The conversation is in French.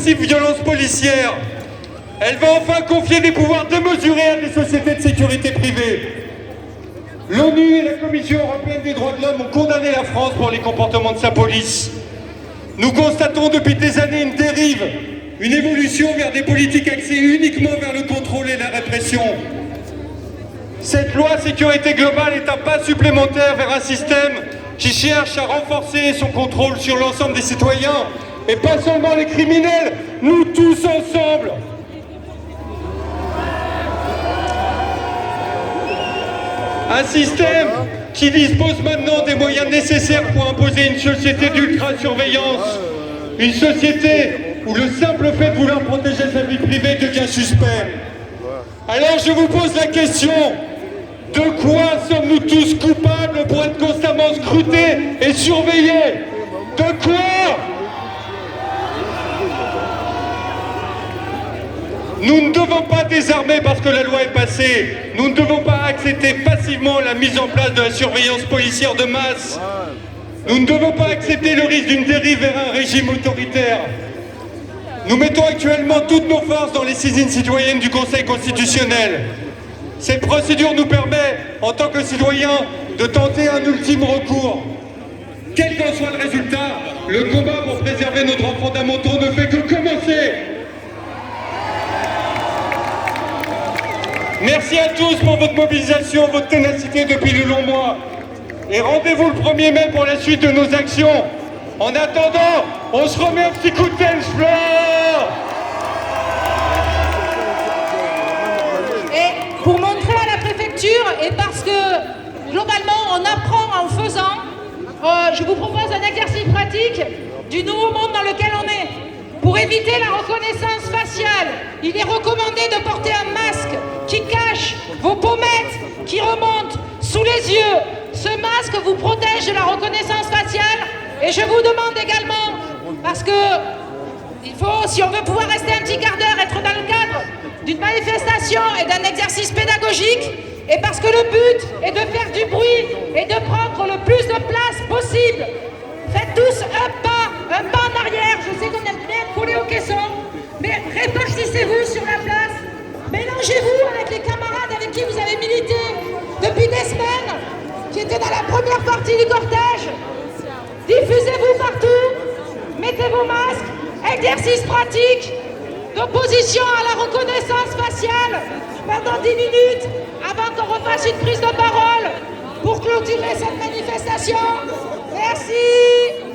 possibles violences policières. Elle va enfin confier des pouvoirs démesurés à des sociétés de sécurité privée. L'ONU et la Commission européenne des droits de l'homme ont condamné la France pour les comportements de sa police. Nous constatons depuis des années une dérive, une évolution vers des politiques axées uniquement vers le contrôle et la répression. Cette loi sécurité globale est un pas supplémentaire vers un système qui cherche à renforcer son contrôle sur l'ensemble des citoyens, et pas seulement les criminels, nous tous ensemble. Un système qui dispose maintenant des moyens nécessaires pour imposer une société d'ultra-surveillance. Une société où le simple fait de vouloir protéger sa vie privée devient suspect. Alors je vous pose la question, de quoi sommes-nous tous coupables pour être constamment scrutés et surveillés? De quoi? Nous ne devons pas désarmer parce que la loi est passée. Nous ne devons pas accepter passivement la mise en place de la surveillance policière de masse. Nous ne devons pas accepter le risque d'une dérive vers un régime autoritaire. Nous mettons actuellement toutes nos forces dans les saisines citoyennes du Conseil constitutionnel. Cette procédure nous permet, en tant que citoyens, de tenter un ultime recours. Quel qu'en soit le résultat, le combat pour préserver nos droits fondamentaux ne fait que commencer. Merci à tous pour votre mobilisation, votre ténacité depuis de longs mois. Et rendez-vous le 1er mai pour la suite de nos actions. En attendant, on se remet un petit coup de dance floor. Et pour montrer à la préfecture, et parce que globalement on apprend en faisant, je vous propose un exercice pratique du nouveau monde dans lequel on est. Pour éviter la reconnaissance faciale, il est recommandé de porter un masque qui cache vos pommettes qui remontent sous les yeux. Ce masque vous protège de la reconnaissance faciale. Et je vous demande également, parce que il faut, si on veut pouvoir rester un petit quart d'heure, être dans le cadre d'une manifestation et d'un exercice pédagogique, et parce que le but est de faire du bruit et de prendre le plus de place possible. Faites tous un pas en arrière. Je sais qu'on aime bien coller au caisson, mais répartissez-vous sur la place. Mélangez-vous avec les camarades avec qui vous avez milité depuis des semaines, qui étaient dans la première partie du cortège. Diffusez-vous partout, mettez vos masques, exercice pratique d'opposition à la reconnaissance faciale pendant 10 minutes avant qu'on refasse une prise de parole pour clôturer cette manifestation. Merci.